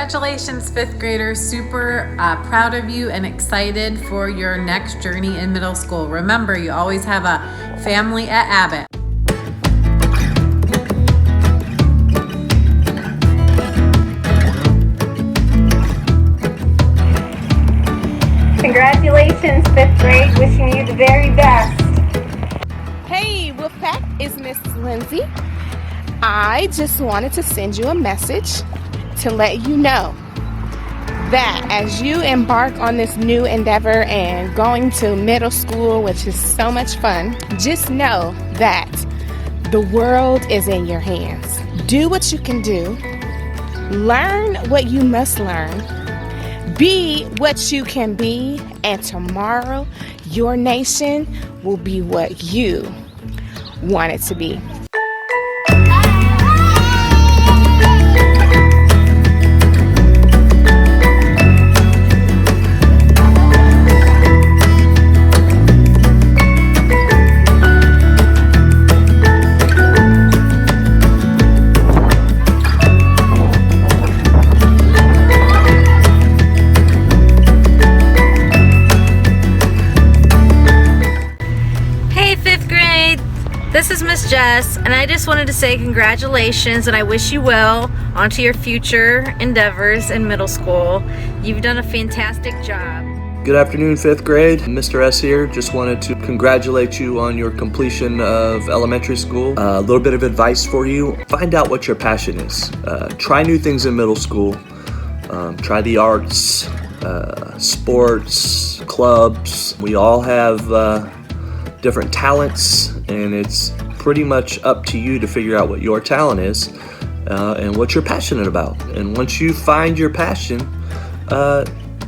Congratulations, fifth graders. Super proud of you and excited for your next journey in middle school. Remember, you always have a family at Abbott. Congratulations, fifth grade. Wishing you the very best. Hey, Wolfpack, it's Miss Lindsay. I just wanted to send you a message to let you know that as you embark on this new endeavor and going to middle school, which is so much fun, just know that the world is in your hands. Do what you can do. Learn what you must learn. Be what you can be. And tomorrow, your nation will be what you want it to be. This is Miss Jess, and I just wanted to say congratulations and I wish you well onto your future endeavors in middle school. You've done a fantastic job. Good afternoon, fifth grade. Mr. S here. Just wanted to congratulate you on your completion of elementary school. A little bit of advice for you. Find out what your passion is. Try new things in middle school. Try the arts, sports, clubs. We all have different talents, and it's pretty much up to you to figure out what your talent is and what you're passionate about. And once you find your passion,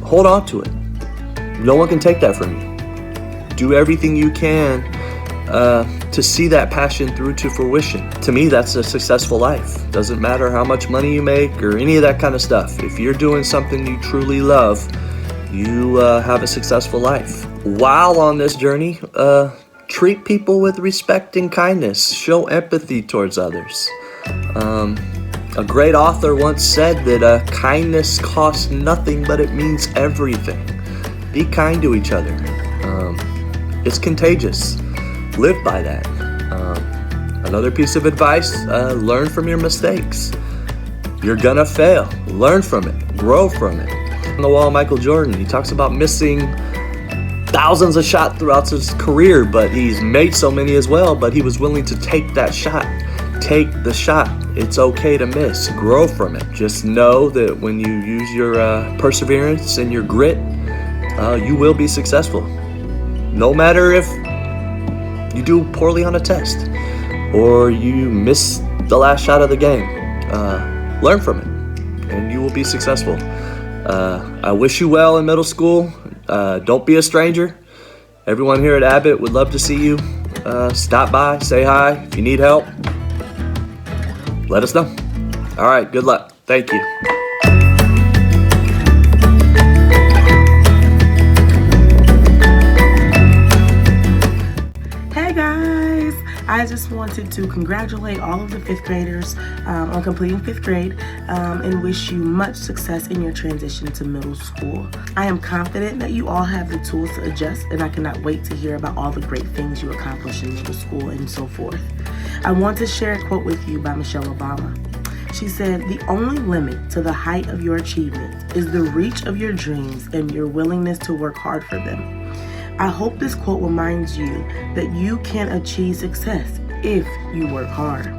hold on to it. No one can take that from you. Do everything you can to see that passion through to fruition. To me, that's a successful life. Doesn't matter how much money you make or any of that kind of stuff. If you're doing something you truly love, you have a successful life. While on this journey, treat people with respect and kindness. Show empathy towards others. A great author once said that kindness costs nothing, but it means everything. Be kind to each other. It's contagious. Live by that. Another piece of advice, learn from your mistakes. You're gonna fail. Learn from it. Grow from it. On the wall, Michael Jordan, he talks about missing thousands of shots throughout his career, but he's made so many as well, but he was willing to take that shot. Take the shot. It's okay to miss. Grow from it. Just know that when you use your perseverance and your grit, you will be successful. No matter if you do poorly on a test or you miss the last shot of the game, learn from it and you will be successful. I wish you well in middle school. Don't be a stranger. Everyone here at Abbott would love to see you. Stop by, say hi. If you need help, let us know. All right, good luck. Thank you. Hey guys, I just wanted to congratulate all of the fifth graders on completing fifth grade and wish you much success in your transition to middle school. I am confident that you all have the tools to adjust, and I cannot wait to hear about all the great things you accomplish in middle school and so forth. I want to share a quote with you by Michelle Obama. She said, "The only limit to the height of your achievement is the reach of your dreams and your willingness to work hard for them." I hope this quote reminds you that you can achieve success if you work hard.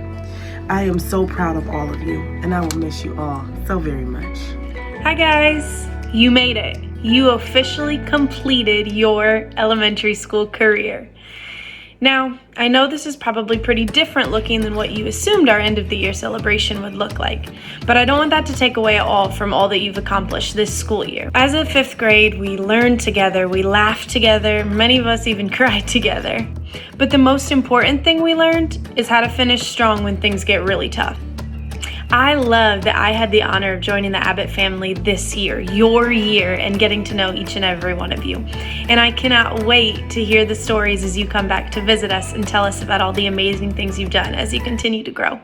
I am so proud of all of you, and I will miss you all so very much. Hi guys, you made it. You officially completed your elementary school career. Now, I know this is probably pretty different looking than what you assumed our end of the year celebration would look like, but I don't want that to take away at all from all that you've accomplished this school year. As a fifth grade, we learned together, we laughed together, many of us even cried together. But the most important thing we learned is how to finish strong when things get really tough. I love that I had the honor of joining the Abbott family this year, your year, and getting to know each and every one of you. And I cannot wait to hear the stories as you come back to visit us and tell us about all the amazing things you've done as you continue to grow.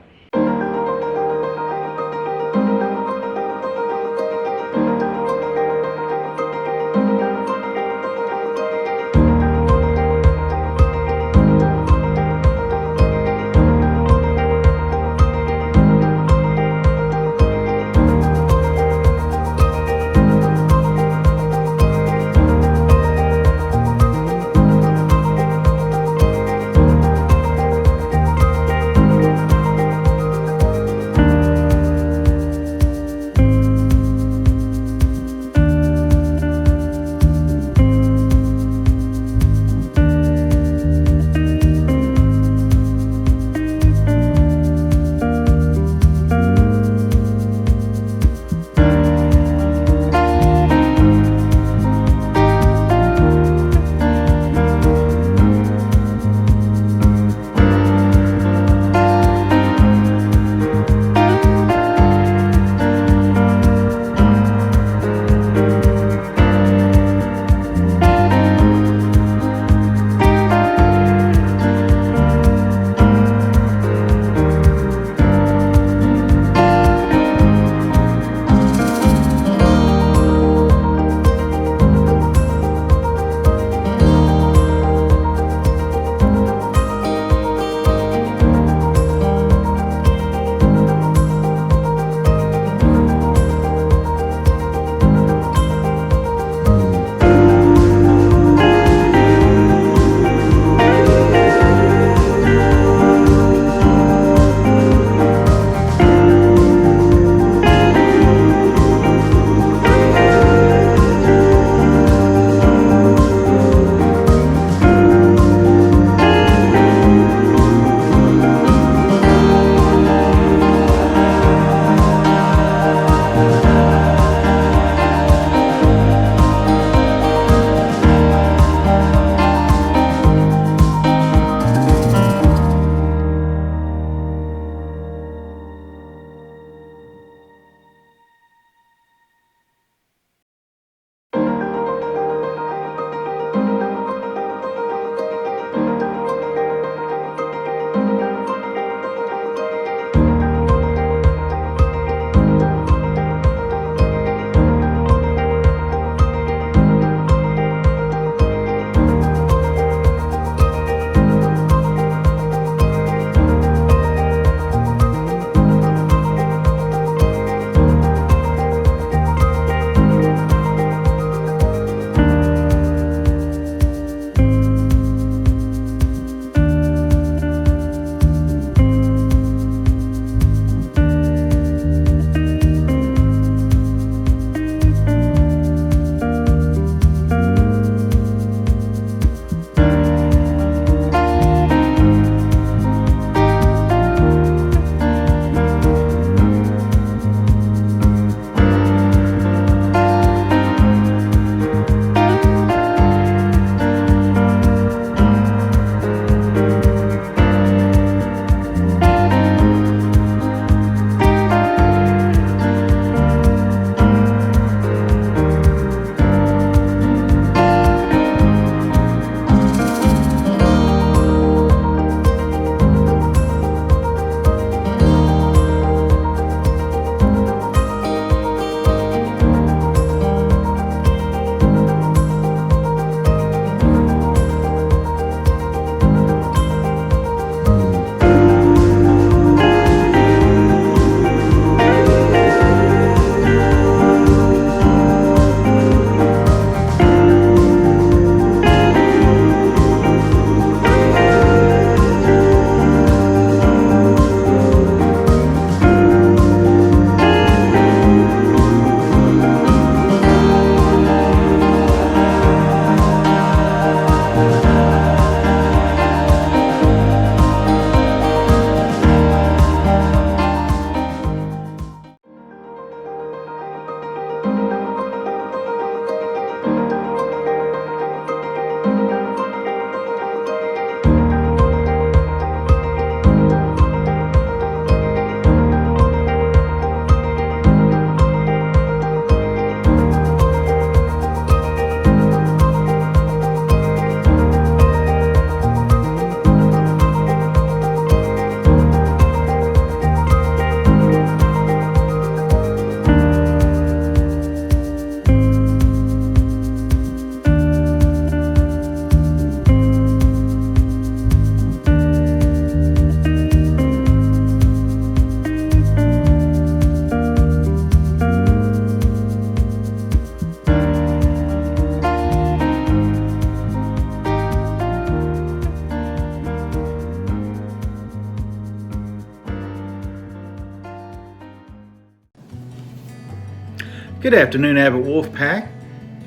Good afternoon, Abbott Wolfpack.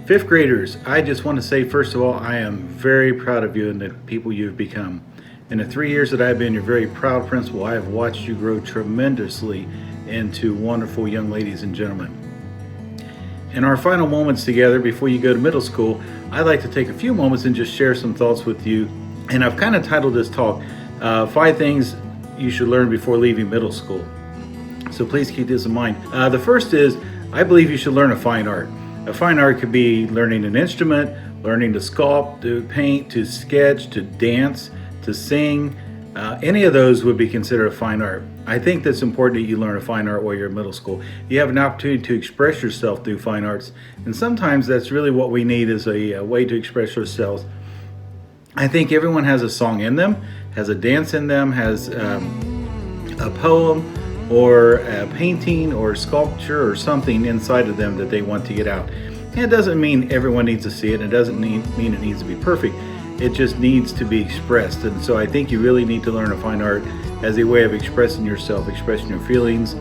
Fifth graders, I just want to say, first of all, I am very proud of you and the people you've become. In the 3 years that I've been your very proud principal, I have watched you grow tremendously into wonderful young ladies and gentlemen. In our final moments together before you go to middle school, I'd like to take a few moments and just share some thoughts with you. And I've kind of titled this talk, 5 Things You Should Learn Before Leaving Middle School. So please keep this in mind. The first is, I believe you should learn a fine art. A fine art could be learning an instrument, learning to sculpt, to paint, to sketch, to dance, to sing. Any of those would be considered a fine art. I think that's important that you learn a fine art while you're in middle school. You have an opportunity to express yourself through fine arts, and sometimes that's really what we need, is a way to express ourselves. I think everyone has a song in them, has a dance in them, has a poem or a painting or sculpture or something inside of them that they want to get out. And it doesn't mean everyone needs to see it. It doesn't mean it needs to be perfect. It just needs to be expressed. And so I think you really need to learn a fine art as a way of expressing yourself, expressing your feelings,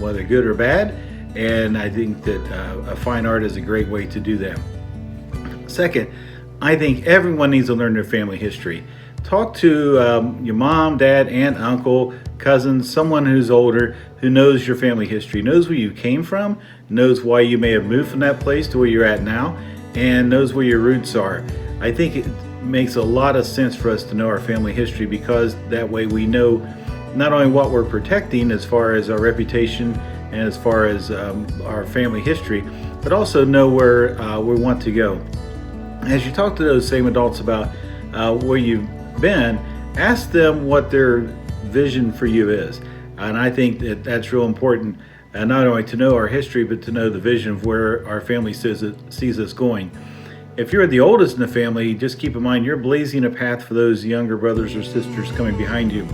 whether good or bad. And I think that a fine art is a great way to do that. Second, I think everyone needs to learn their family history. Talk to your mom, dad, aunt, uncle, cousins, someone who's older, who knows your family history, knows where you came from, knows why you may have moved from that place to where you're at now, and knows where your roots are. I think it makes a lot of sense for us to know our family history, because that way we know not only what we're protecting as far as our reputation and as far as our family history, but also know where we want to go. As you talk to those same adults about where you've been, ask them what their vision for you is. And I think that that's real important, not only to know our history, but to know the vision of where our family sees us going. If you're the oldest in the family, just keep in mind you're blazing a path for those younger brothers or sisters coming behind you.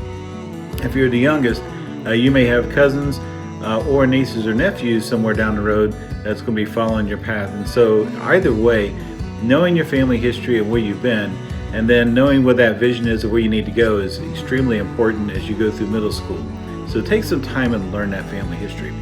If you're the youngest, you may have cousins or nieces or nephews somewhere down the road that's going to be following your path. And so either way, knowing your family history and where you've been, and then knowing what that vision is of where you need to go, is extremely important as you go through middle school. So take some time and learn that family history.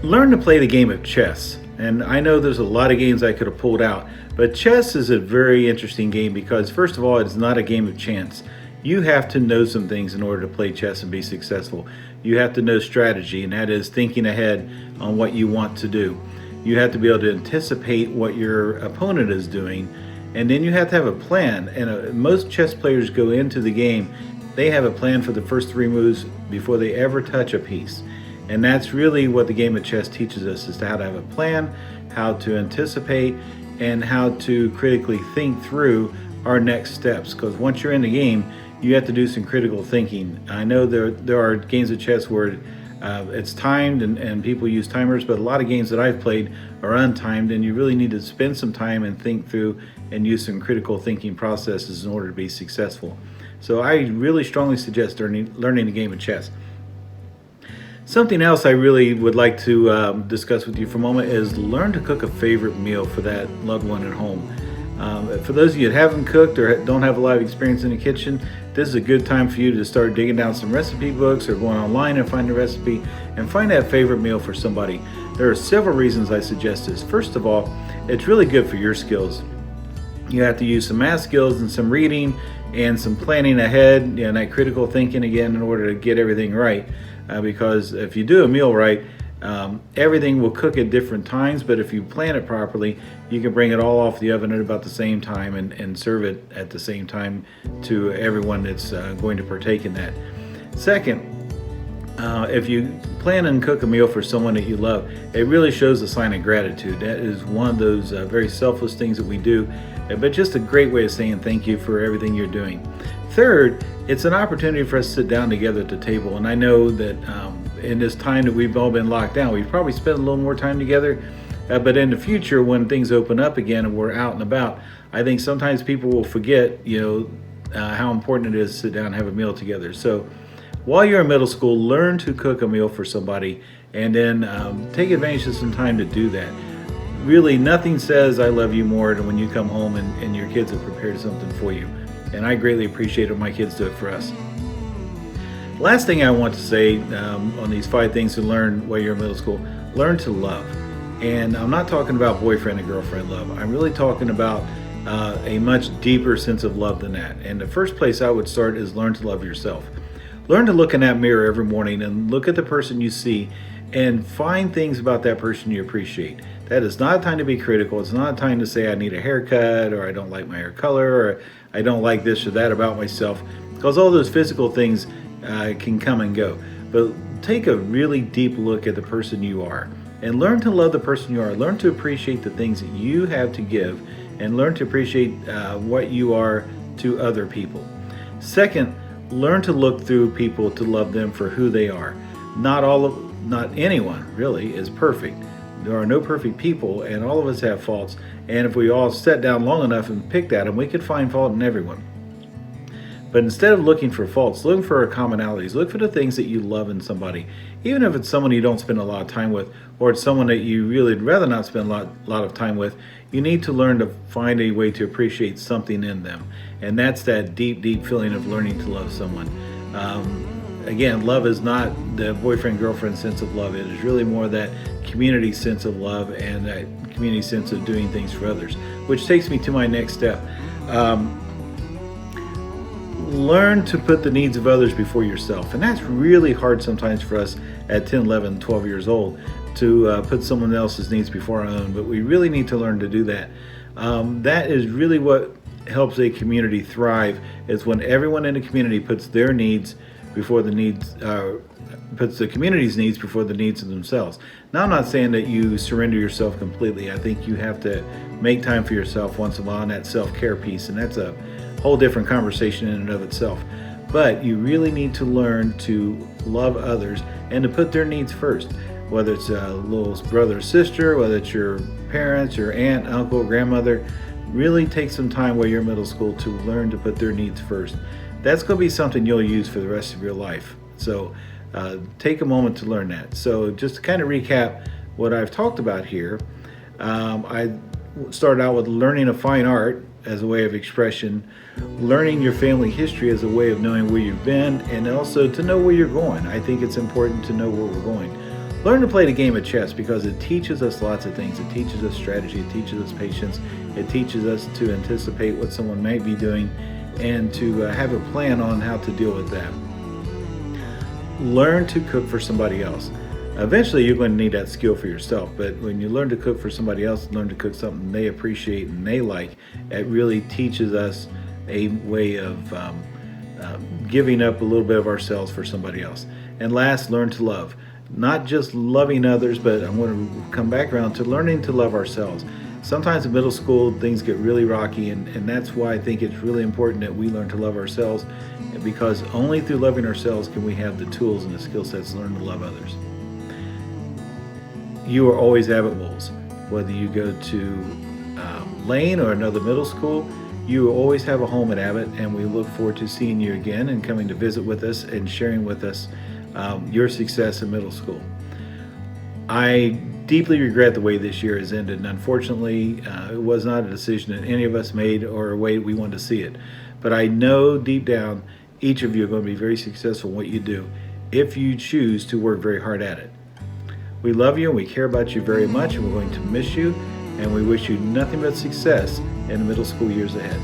Learn to play the game of chess. And I know there's a lot of games I could have pulled out, but chess is a very interesting game because, first of all, it's not a game of chance. You have to know some things in order to play chess and be successful. You have to know strategy, and that is thinking ahead on what you want to do. You have to be able to anticipate what your opponent is doing, and then you have to have a plan. And most chess players go into the game, they have a plan for the first 3 moves before they ever touch a piece. And that's really what the game of chess teaches us, is how to have a plan, how to anticipate, and how to critically think through our next steps. Because once you're in the game, you have to do some critical thinking. I know there are games of chess where it's timed and people use timers, but a lot of games that I've played are untimed, and you really need to spend some time and think through and use some critical thinking processes in order to be successful. So I really strongly suggest learning the game of chess. Something else I really would like to discuss with you for a moment is learn to cook a favorite meal for that loved one at home. For those of you that haven't cooked or don't have a lot of experience in the kitchen, this is a good time for you to start digging down some recipe books or going online and find a recipe and find that favorite meal for somebody. There are several reasons I suggest this. First of all, it's really good for your skills. You have to use some math skills and some reading and some planning ahead, and that critical thinking again in order to get everything right. Because if you do a meal right, everything will cook at different times, but if you plan it properly, you can bring it all off the oven at about the same time and serve it at the same time to everyone that's going to partake in that. Second, if you plan and cook a meal for someone that you love, it really shows a sign of gratitude. That is one of those very selfless things that we do, but just a great way of saying thank you for everything you're doing. Third, it's an opportunity for us to sit down together at the table. And I know that in this time that we've all been locked down, we've probably spent a little more time together. But in the future, when things open up again and we're out and about, I think sometimes people will forget, how important it is to sit down and have a meal together. So while you're in middle school, learn to cook a meal for somebody, and then take advantage of some time to do that. Really, nothing says I love you more than when you come home and your kids have prepared something for you. And I greatly appreciate it when my kids do it for us. Last thing I want to say on these 5 things to learn while you're in middle school, learn to love. And I'm not talking about boyfriend and girlfriend love. I'm really talking about a much deeper sense of love than that. And the first place I would start is learn to love yourself. Learn to look in that mirror every morning and look at the person you see and find things about that person you appreciate. That is not a time to be critical. It's not a time to say I need a haircut, or I don't like my hair color, or I don't like this or that about myself, because all those physical things can come and go. But take a really deep look at the person you are and learn to love the person you are. Learn to appreciate the things that you have to give, and learn to appreciate what you are to other people. Second, learn to look through people to love them for who they are. Not anyone really is perfect. There are no perfect people, and all of us have faults. And if we all sat down long enough and picked at them, we could find fault in everyone. But instead of looking for faults, look for commonalities. Look for the things that you love in somebody. Even if it's someone you don't spend a lot of time with, or it's someone that you really would rather not spend a lot of time with, you need to learn to find a way to appreciate something in them. And that's that deep, deep feeling of learning to love someone. Again, love is not the boyfriend-girlfriend sense of love. It is really more that community sense of love and that community sense of doing things for others, which takes me to my next step. Learn to put the needs of others before yourself. And that's really hard sometimes for us at 10, 11, 12 years old to put someone else's needs before our own, but we really need to learn to do that. That is really what helps a community thrive, is when everyone in a community puts their needs before the needs, puts the community's needs before the needs of themselves. Now, I'm not saying that you surrender yourself completely. I think you have to make time for yourself once in a while, and that self-care piece, and that's a whole different conversation in and of itself. But you really need to learn to love others and to put their needs first, whether it's a little brother or sister, whether it's your parents, your aunt, uncle, grandmother. Really take some time while you're in middle school to learn to put their needs first. That's going to be something you'll use for the rest of your life. So take a moment to learn that. So just to kind of recap what I've talked about here, I started out with learning a fine art as a way of expression, learning your family history as a way of knowing where you've been, and also to know where you're going. I think it's important to know where we're going. Learn to play the game of chess because it teaches us lots of things. It teaches us strategy, it teaches us patience, it teaches us to anticipate what someone might be doing and to have a plan on how to deal with that. Learn to cook for somebody else. Eventually you're going to need that skill for yourself, but when you learn to cook for somebody else, learn to cook something they appreciate and they like, it really teaches us a way of giving up a little bit of ourselves for somebody else. And last, learn to love. Not just loving others, but I'm going to come back around to learning to love ourselves. Sometimes in middle school things get really rocky, and that's why I think it's really important that we learn to love ourselves, because only through loving ourselves can we have the tools and the skill sets to learn to love others. You are always Abbett Wolves. Whether you go to Lane or another middle school, you will always have a home at Abbett, and we look forward to seeing you again and coming to visit with us and sharing with us your success in middle school. I deeply regret the way this year has ended, and unfortunately it was not a decision that any of us made or a way we wanted to see it. But I know deep down each of you are going to be very successful in what you do if you choose to work very hard at it. We love you and we care about you very much, and we're going to miss you, and we wish you nothing but success in the middle school years ahead.